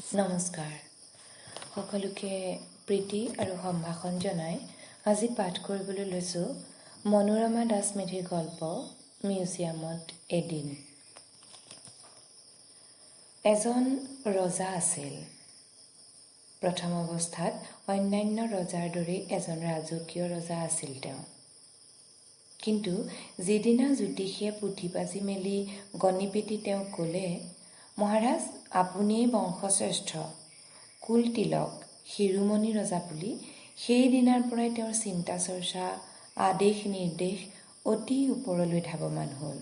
নমস্কাৰ সকলোকে প্ৰীতি আৰু সম্ভাষণ জনাই আজি পাঠ কৰিবলৈ লৈছোঁ মনোৰমা দাস মেধিৰ গল্প মিউজিয়ামত এদিন। এজন ৰজা আছিল। প্ৰথম অৱস্থাত অন্যান্য ৰজাৰ দৰেই এজন ৰাজকীয় ৰজা আছিল তেওঁ। কিন্তু যিদিনা জ্যোতিষীয়ে পুথি পাজি মেলি গণিপেটি তেওঁক ক'লে, মহাৰাজ আপুনিয়েই বংশশ্ৰেষ্ঠ, কুল তিলক, শিৰোমণি ৰজা বুলি, সেই দিনাৰ পৰাই তেওঁৰ চিন্তা চৰ্চা, আদেশ নিৰ্দেশ অতি ওপৰলৈ ধাৱমান হ'ল।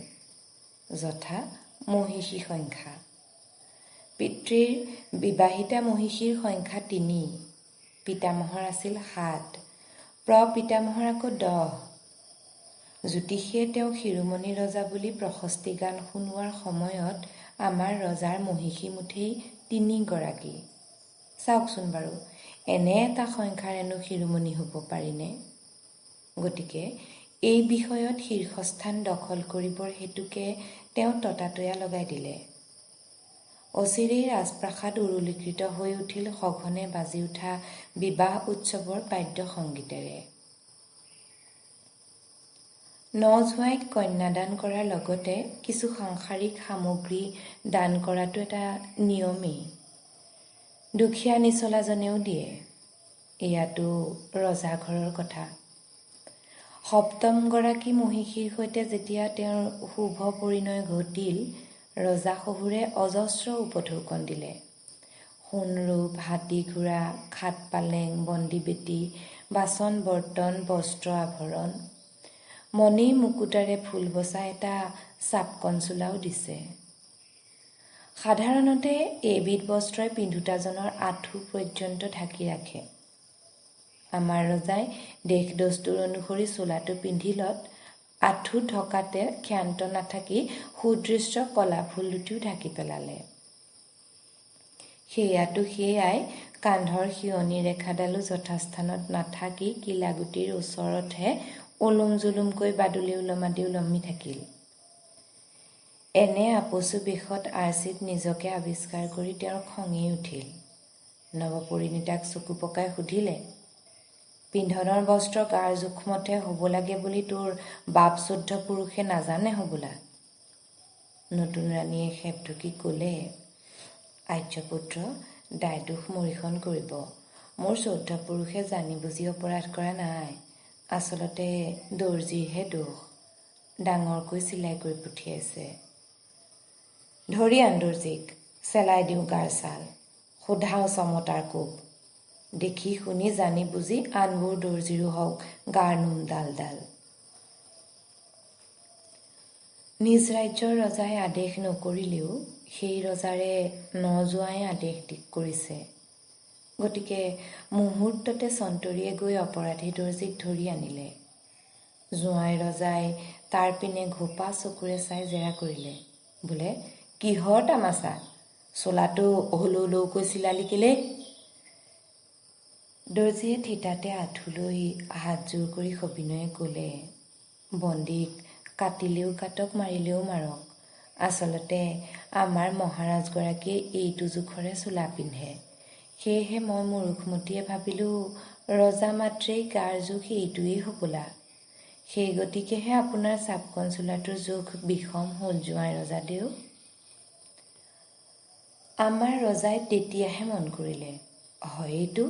যথা মহিষী সংখ্যা। পিতৃৰ বিবাহিতা মহিষীৰ সংখ্যা ৩, পিতামহৰ আছিল ৭, প্ৰপিতামহৰ আকৌ ১০। জ্যোতিষীয়ে তেওঁক শিৰোমণি ৰজা বুলি প্ৰশস্তি গান শুনোৱাৰ সময়ত আমাৰ ৰজাৰ মহিষী মুঠেই ৩ গৰাকী। চাওকচোন বাৰু, এনে এটা সংখ্যাৰেনো শিৰোমণি হ'ব পাৰিনে? গতিকে এই বিষয়ত শীৰ্ষস্থান দখল কৰিবৰ হেতুকে তেওঁ ততাতৈয়া লগাই দিলে। অচিৰেই ৰাজপ্ৰাসাদ উৰুলীকৃত হৈ উঠিল সঘনে বাজি উঠা বিবাহ উৎসৱৰ বাদ্য সংগীতেৰে। নজোৱাইক কন্যাদান কৰাৰ লগতে কিছু সাংসাৰিক সামগ্ৰী দান কৰাটো এটা নিয়মেই। দুখীয়া নিচলাজনেও দিয়ে। এয়াতো ৰজাঘৰৰ কথা। ৭ম গৰাকী মহিষীৰ সৈতে যেতিয়া তেওঁৰ শুভ পৰিণয় ঘটিল, ৰজা শহুৰে অজস্ৰ উপঢৌকন দিলে। সোণৰূপ, হাতী ঘোঁৰা, খাট পালেং, বন্দী বেটী, বাচন বৰ্তন, বস্ত্ৰ আভৰণ, মণি মুকুতাৰে ফুল বচা এটা চাপকন চোলাও দিছে। সাধাৰণতে এইবিধ বস্ত্ৰই পিন্ধোতাজনৰ আঁঠু পৰ্যন্ত ঢাকি ৰাখে। আমাৰ ৰজাই দেশ দস্তুৰ অনুসৰি চোলাটো পিন্ধিলত আঁঠু ঢকাতে ক্ষান্ত নাথাকি সুদৃশ্য কলা ফুল দুটিও ঢাকি পেলালে। সেয়াতো সেয়াই, কান্ধৰ শিয়নি ৰেখাডালো যথাস্থানত নাথাকি কিলাগুটিৰ ওচৰতহে ওলোম জোলোমকৈ বাদুলি ওলমাদি ওলমি থাকিল। এনে আপচু বেশত আৰ্চিত নিজকে আৱিষ্কাৰ কৰি তেওঁৰ খঙেই উঠিল। নৱপৰিণীতাক চকু পকাই সুধিলে, পিন্ধনৰ বস্ত্ৰ গাৰ জোখমতে হ'ব লাগে বুলি তোৰ বাপ চৈধ্য পুৰুষে নাজানে হ'বোলা? নতুন ৰাণীয়ে খেপ ঢুকি ক'লে, আৰ্যপুত্ৰ, দায়দোষ মৰিখন কৰিব। মোৰ ১৪ পুৰুষে জানি বুজি অপৰাধ কৰা নাই। আচলতে দৰ্জীৰহে দোষ। ডাঙৰকৈ চিলাই কৰি পঠিয়াইছে। ধৰি আন দৰ্জীক, চেলাই দিওঁ গাৰ ছাল, সোধাওঁ চমতাৰ কোব। দেখি শুনি জানি বুজি আনবোৰ দৰ্জীৰো হওক গাৰ নোম ডাল ডাল। নিজ ৰাজ্যৰ ৰজাই আদেশ নকৰিলেও সেই ৰজাৰে নজোৱাই আদেশ কৰিছে। গতিকে মুহূৰ্ততে চন্তৰীয়ে গৈ অপৰাধী দৰ্জীক ধৰি আনিলে। জোঁৱাই ৰজাই তাৰ পিনে ঘোপা চকুৰে চাই জেৰা কৰিলে, বোলে কিহৰ তামাচা? চোলাটো হলৌকৈ চিলালি কেলেই? দৰ্জীয়ে থিতাতে আঁঠু লৈ হাত জোৰ কৰি সবিনয়ে ক'লে, বন্দীক কাটিলেও কাটক, মাৰিলেও মাৰক। আচলতে আমাৰ মহাৰাজগৰাকীয়ে এইটো জোখৰে চোলা পিন্ধে। সেয়েহে মই মূৰ্খমতীয়ে ভাবিলোঁ ৰজা মাত্ৰেই গাৰ জোখ এইটোৱেই হ'বোলা। সেই গতিকেহে আপোনাৰ চাপকন চোলাটোৰ জোখ বিষম হ'ল জোঁৱাই ৰজাদেউ। আমাৰ ৰজাই তেতিয়াহে মন কৰিলে, হয়তো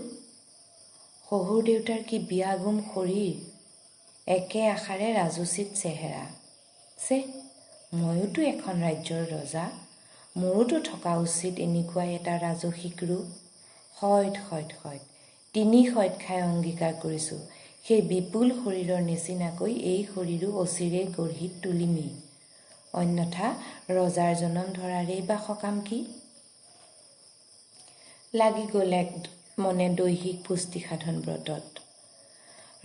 শহুৰ দেউতাৰ কি বিয়াগুম শৰীৰ, একে আষাৰে ৰাজোচিত চেহেৰা। ময়োতো এখন ৰাজ্যৰ ৰজা, মোৰোতো থকা উচিত এনেকুৱাই এটা ৰাজসিক ৰূপ। সৈত ৩ সৈত খাই অংগীকাৰ কৰিছোঁ, সেই বিপুল শৰীৰৰ নিচিনাকৈ এই শৰীৰো অচিৰেই গঢ়ি তুলিমেই। অন্যথা ৰজাৰ জনম ধৰাৰেই বা সকাম কি? লাগি গ'ল এক মনে দৈহিক পুষ্টি সাধন ব্ৰতত।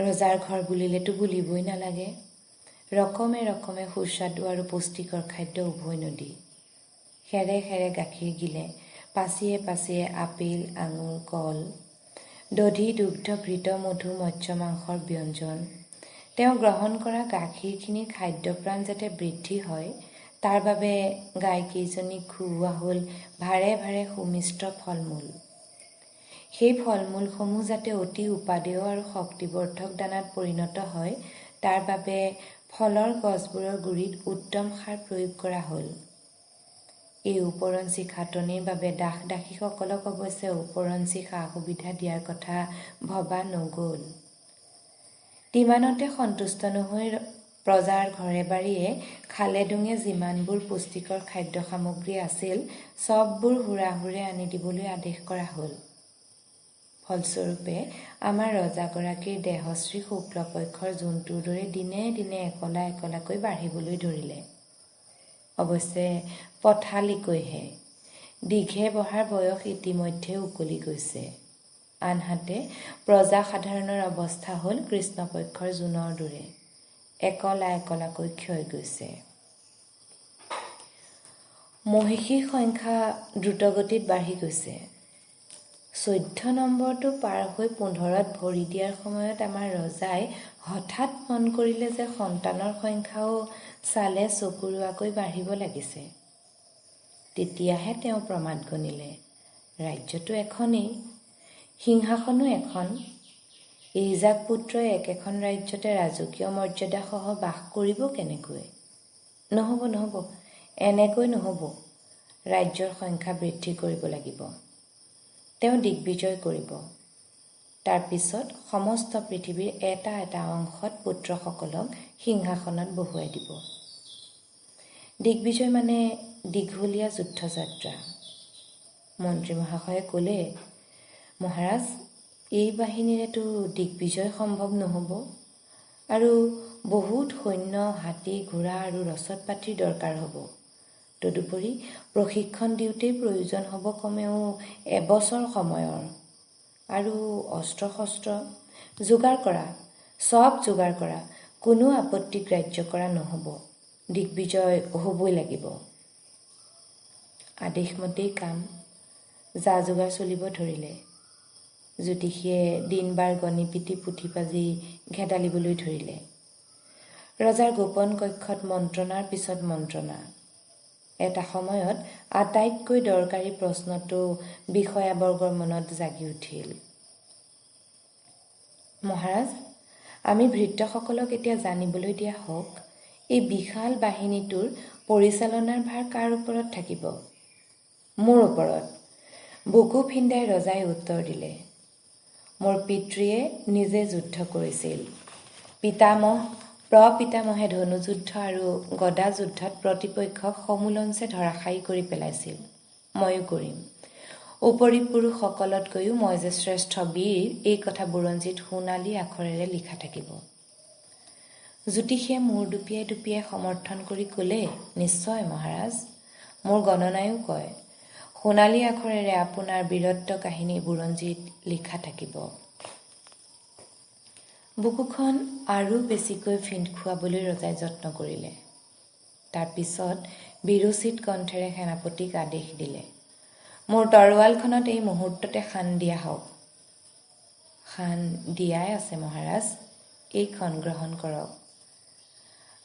ৰজাৰ ঘৰ বুলিলেতো বুলিবই নালাগে। ৰকমে ৰকমে সুস্বাদু আৰু পুষ্টিকৰ খাদ্য উভৈ নদী। খেৰে খেৰে গাখীৰ গিলে, পাচিয়ে পাচিয়ে আপেল, আঙুৰ, কল, দধি, দুগ্ধ, ঘৃত, মধু, মৎস্য মাংসৰ ব্যঞ্জন। তেওঁ গ্ৰহণ কৰা গাখীৰখিনিৰ খাদ্যপ্ৰাণ যাতে বৃদ্ধি হয় তাৰ বাবে গাইকেইজনীক খুওৱা হ'ল ভাৰে ভাৰে সুমিষ্ট ফলমূল। সেই ফলমূলসমূহ যাতে অতি উপাদেয় আৰু শক্তিবৰ্ধক দানাত পৰিণত হয়, তাৰ বাবে ফলৰ গছবোৰৰ গুৰিত উত্তম সাৰ প্ৰয়োগ কৰা হ'ল। এই ওপৰঞ্চি খাটনিৰ বাবে দাস দাসীসকলক অৱশ্যে ওপৰঞ্চি সা সুবিধা দিয়াৰ কথা ভবা নগ'ল। তিমানতে সন্তুষ্ট নহৈ প্ৰজাৰ ঘৰে বাৰীয়ে খালে ডুঙে যিমানবোৰ পুষ্টিকৰ খাদ্য সামগ্ৰী আছিল, চববোৰ হুৰাহুৰে আনি দিবলৈ আদেশ কৰা হ'ল। ফলস্বৰূপে আমাৰ ৰজাগৰাকীৰ দেহশ্ৰী শুক্লপক্ষৰ জোনটোৰ দৰে দিনে দিনে একলা একলাকৈ বাঢ়িবলৈ ধৰিলে। অৱশ্যে পথালিকৈহে। দীঘে বহাৰ বয়স ইতিমধ্যে উকলি গৈছে। আনহাতে প্ৰজাসাধাৰণৰ অৱস্থা হ'ল কৃষ্ণপক্ষৰ জোনৰ দৰে, একলা একলাকৈ ক্ষয় গৈছে। মহিষীৰ সংখ্যা দ্ৰুতগতিত বাঢ়ি গৈছে। 14 নম্বৰটো পাৰ হৈ 15ত ভৰি দিয়াৰ সময়ত আমাৰ ৰজাই হঠাৎ মন কৰিলে যে সন্তানৰ সংখ্যাও চালে চকুৰোৱাকৈ বাঢ়িব লাগিছে। তেতিয়াহে তেওঁ প্ৰমাদ গণিলে, ৰাজ্যটো এখনেই, সিংহাসনো এখন। এইজাক পুত্ৰই একেখন ৰাজ্যতে ৰাজকীয় মৰ্যাদাসহ বাস কৰিব কেনেকৈ? নহ'ব, এনেকৈ নহ'ব। ৰাজ্যৰ সংখ্যা বৃদ্ধি কৰিব লাগিব। তেওঁ দিগ্বিজয় কৰিব। তাৰ পিছত সমস্ত পৃথিৱীৰ এটা এটা অংশত পুত্ৰসকলক সিংহাসনত বহুৱাই দিব। দিগ্বিজয় মানে দীঘলীয়া যুদ্ধযাত্ৰা। মন্ত্ৰী মহাশয়ে ক'লে, মহাৰাজ, এই বাহিনীৰেতো দিগ্বিজয় সম্ভৱ নহ'ব আৰু বহুত সৈন্য, হাতী, ঘোঁৰা আৰু ৰচদ পাতিৰ দৰকাৰ হ'ব। তদুপৰি প্ৰশিক্ষণ দিওঁতেই প্ৰয়োজন হ'ব কমেও এবছৰ সময়ৰ। আৰু অস্ত্ৰ শস্ত্ৰ যোগাৰ কৰা, চব যোগাৰ কৰা, কোনো আপত্তি গ্ৰাহ্য কৰা নহ'ব। দিগ্বিজয় হ'বই লাগিব। আদেশমতেই কাম, যা যোগাৰ চলিব ধৰিলে। জ্যোতিষীয়ে দিন বাৰ গণি পিটি পুথি পাজি ঘেদালিবলৈ ধৰিলে। ৰজাৰ গোপন কক্ষত মন্ত্ৰণাৰ পিছত মন্ত্ৰণা। এটা সময়ত আটাইতকৈ দৰকাৰী প্ৰশ্নটো বিষয়াবৰ্গৰ মনত জাগি উঠিল। মহাৰাজ, আমি ভৃত্যসকলক এতিয়া জানিবলৈ দিয়া হওক, এই বিশাল বাহিনীটোৰ পৰিচালনাৰ ভাৰ কাৰ ওপৰত থাকিব? মোৰ ওপৰত। বুকু ফিন্দাই ৰজাই উত্তৰ দিলে। মোৰ পিতৃয়ে নিজে যুদ্ধ কৰিছিল। প্ৰপিতামহে ধনুযুদ্ধ আৰু গদা যুদ্ধত প্ৰতিপক্ষক সমূলঞ্চে ধৰাশায়ী কৰি পেলাইছিল। ময়ো কৰিম। উপৰি পুৰুষসকলতকৈও মই যে শ্ৰেষ্ঠ বীৰ, এই কথা বুৰঞ্জীত সোণালী আখৰেৰে লিখা থাকিব। জ্যোতিষীয়ে মূৰ দুপিয়াই দুপিয়াই সমৰ্থন কৰি ক'লে, নিশ্চয় মহাৰাজ, মোৰ গণনায়ো কয়, সোণালী আখৰেৰে আপোনাৰ বীৰত্ব কাহিনী বুৰঞ্জীত লিখা থাকিব। বুকুখন আৰু বেছিকৈ ফিন্দ খুৱাবলৈ ৰজাই যত্ন কৰিলে। তাৰ পিছত বিৰোচিত কণ্ঠেৰে সেনাপতিক আদেশ দিলে, মোৰ তৰোৱালখনত এই মুহূৰ্ততে শান দিয়া হওক। শান দিয়াই আছে মহাৰাজ, এইখন গ্ৰহণ কৰক।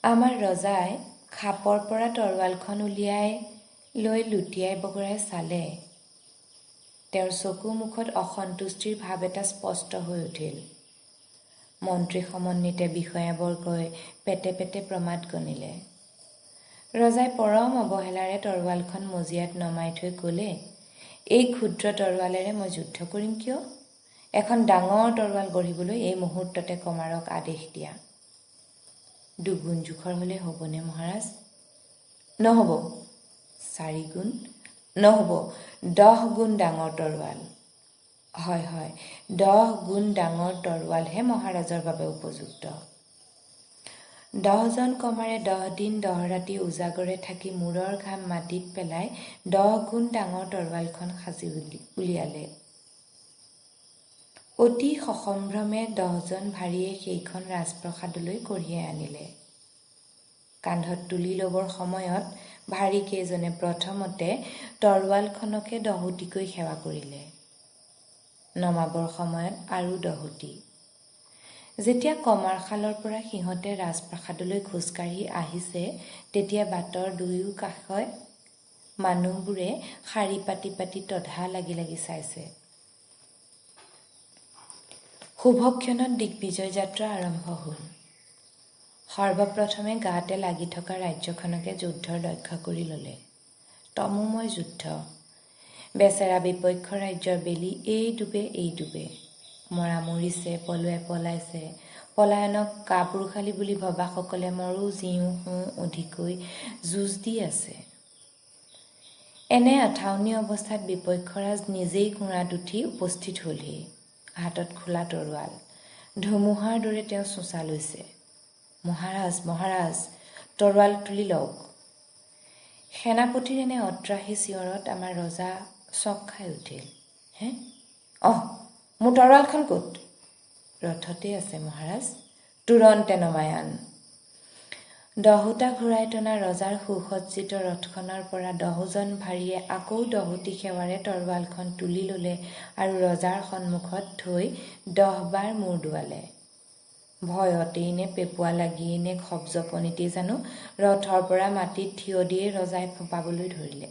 আমাৰ ৰজাই খাপৰ পৰা তৰোৱালখন উলিয়াই লৈ লুটিয়াই বগৰাই চালে। তেওঁৰ চকু মুখত অসন্তুষ্টিৰ ভাৱ এটা স্পষ্ট হৈ উঠিল। মন্ত্ৰী সমন্বিতে বিষয়াবৰ্গই পেটে পেটে প্ৰমাদ গণিলে। ৰজাই পৰম অৱহেলাৰে তৰোৱালখন মজিয়াত নমাই থৈ ক'লে, এই ক্ষুদ্ৰ তৰোৱালেৰে মই যুদ্ধ কৰিম কিয়? এখন ডাঙৰ তৰোৱাল গঢ়িবলৈ এই মুহূৰ্ততে কমাৰক আদেশ দিয়া। দুগুণ জোখৰ হ'লে হ'বনে মহাৰাজ? নহ'ব। 4 গুণ? নহ'ব, 10 গুণ ডাঙৰ তৰোৱাল। হয়, 10 গুণ ডাঙৰ তৰোৱালহে মহাৰাজৰ বাবে উপযুক্ত। 10জন কমাৰে 10 দিন 10 ৰাতি উজাগৰে থাকি মূৰৰ ঘাম মাটিত পেলাই 10 গুণ ডাঙৰ তৰোৱালখন সাজি উলিয়ালে। অতি সসম্ভ্ৰমে 10জন ভাৰীয়ে সেইখন ৰাজপ্ৰসাদলৈ কঢ়িয়াই আনিলে। কান্ধত তুলি ল'বৰ সময়ত ভাৰীকেইজনে প্ৰথমতে তৰোৱালখনকে দহোটিকৈ সেৱা কৰিলে। নমাবৰ সময়ত আৰু দহোটি। যেতিয়া কমাৰশালৰ পৰা সিহঁতে ৰাজপ্ৰাসাদলৈ খোজকাঢ়ি আহিছে তেতিয়া বাটৰ দুয়ো কাষে মানুহবোৰে শাৰী পাতি পাতি তধা লাগি লাগি চাইছে। শুভক্ষণত দিগ্বিজয় যাত্ৰা আৰম্ভ হ'ল। সৰ্বপ্ৰথমে গাতে লাগি থকা ৰাজ্যখনকে যুদ্ধৰ লক্ষ্য কৰি ল'লে। তমোময় যুদ্ধ। বেচেৰা বিপক্ষ ৰাজ্যৰ বেলি এই ডুবে মৰা মৰিছে, পলুৱাই পলাইছে। পলায়নক কাপুৰুষালী বুলি ভবাসকলে মৰো জীও সোঁ অধিকৈ যুঁজ দি আছে। এনে আঠাউনি অৱস্থাত বিপক্ষৰাজ নিজেই ঘোঁৰাত উঠি উপস্থিত হ'লহি। হাতত খোলা তৰোৱাল। ধুমুহাৰ দৰে তেওঁ চোঁচা লৈছে। মহাৰাজ মহাৰাজ, তৰোৱাল তুলি লওক। সেনাপতিৰ এনে অত্ৰাহী চিঞৰত আমাৰ ৰজা চক খাই উঠিল। হে, মোৰ তৰোৱালখন ক'ত? ৰথতে আছে মহাৰাজ, তুৰন্তে নমাই আন। দহোটা ঘূৰাই টনা ৰজাৰ সুসজ্জিত ৰথখনৰ পৰা 10জন ভাৰীয়ে আকৌ 10টি সেৱাৰে তৰোৱালখন তুলি ল'লে আৰু ৰজাৰ সন্মুখত থৈ 10 বাৰ মূৰ দোৱালে। ভয়তেই নে পেপুৱা লাগিয়েই নে খপজপনিতেই জানো ৰথৰ পৰা মাটিত থিয় দিয়েই ৰজাই ফোপাবলৈ ধৰিলে।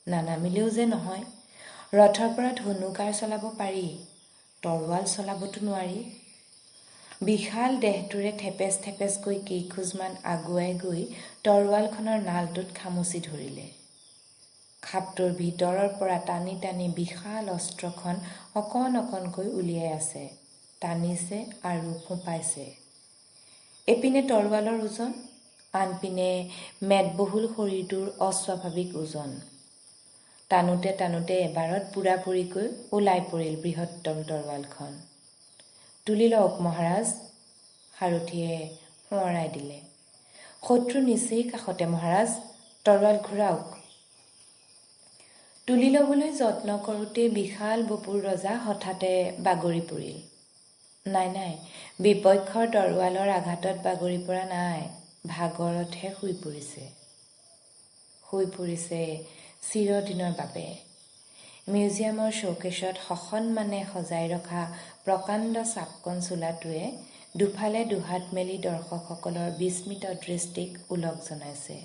নানামিলেও যে নহয়, ৰথৰ পৰা ধনুকাৰ চলাব পাৰি, তৰোৱাল চলাবতো নোৱাৰি। বিশাল দেহটোৰে থেপেচ থেপেচকৈ কেইখোজমান আগুৱাই গৈ তৰোৱালখনৰ নালটোত খামুচি ধৰিলে। খাপটোৰ ভিতৰৰ পৰা টানি টানি বিশাল অস্ত্ৰখন অকণ অকণকৈ উলিয়াই আছে, টানিছে আৰু ফোঁপাইছে। এপিনে তৰোৱালৰ ওজন, আনপিনে মেদবহুল শৰীৰটোৰ অস্বাভাৱিক ওজন। টানোতে টানোতে এবাৰত পূৰাপূৰিকৈ ওলাই পৰিল বৃহত্তম তৰোৱালখন। তুলি লওক মহাৰাজ, সাৰথিয়ে সোঁৱৰাই দিলে। শত্ৰু নিচেই কাষতে মহাৰাজ, তৰোৱাল ঘূৰাওক। তুলি ল'বলৈ যত্ন কৰোঁতে বিশাল বপুৰ ৰজা হঠাতে বাগৰি পৰিল। নাই, বিপক্ষৰ তৰোৱালৰ আঘাতত বাগৰি পৰা নাই, ভাগৰতহে শুই পৰিছে চিৰদিনৰ বাবে। মিউজিয়ামৰ শ্ব'কেছত সসন্মানে সজাই ৰখা প্ৰকাণ্ড চাপকন চোলাটোৱে দুফালে দুহাত মেলি দৰ্শকসকলৰ বিস্মিত দৃষ্টিক ওলগ জনাইছে।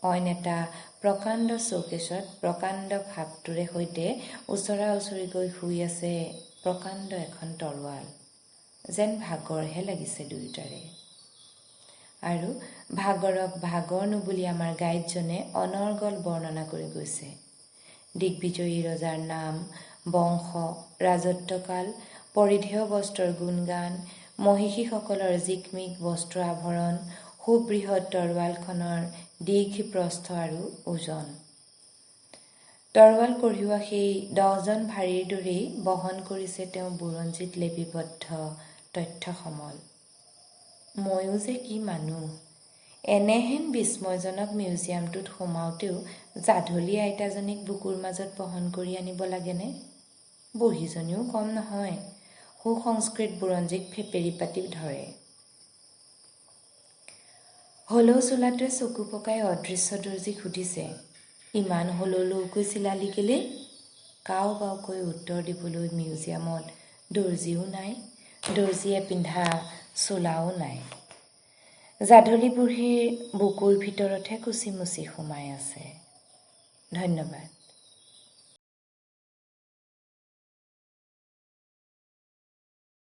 অইন এটা প্ৰকাণ্ড শ্ব'কেছত প্ৰকাণ্ড খাপটোৰে সৈতে ওচৰা ওচৰিকৈ শুই আছে প্ৰকাণ্ড এখন তৰোৱাল। যেন ভাগৰহে লাগিছে দুয়োটাৰে। আৰু ভাগৰক ভাগৰনো বুলি আমাৰ গাইডজনে অনৰ্গল বৰ্ণনা কৰি গৈছে। দিগ্বিজয়ী ৰজাৰ নাম, বংশ, ৰাজত্বকাল, পৰিধেয় বস্ত্ৰৰ গুণগান, মহিষীসকলৰ জিকমিক বস্ত্ৰ আভৰণ, সুবৃহৎ তৰোৱালখনৰ দীঘ প্ৰস্থ আৰু ওজন। তৰোৱাল কঢ়িওৱা সেই 10জন ভাৰীৰ দৰেই বহন কৰিছে তেওঁ বুৰঞ্জীত লিপিবদ্ধ তথ্যসমল। ময়ো যে কি মানুহ, এনেহেন বিস্ময়জনক মিউজিয়ামটোত সোমাওঁতেও জাধলি আইতাজনীক বুকুৰ মাজত বহন কৰি আনিব লাগেনে? বুঢ়ীজনীও কম নহয়, সুসংস্কৃত বুৰঞ্জীক ফেপেৰি পাতি ধৰে। হলৌ চোলাটোৱে চকু পকাই অদৃশ্য দৰ্জীক সুধিছে, ইমান হলৌকৈ চিলালি কেলে? কাও কাওকৈ উত্তৰ দিবলৈ মিউজিয়ামত দৰ্জীও নাই, দৰ্জীয়ে পিন্ধা চোলাও নাই। জাধলি বুঢ়ীৰ বুকুৰ ভিতৰতহে কুচিমুচি সোমাই আছে। ধন্যবাদ।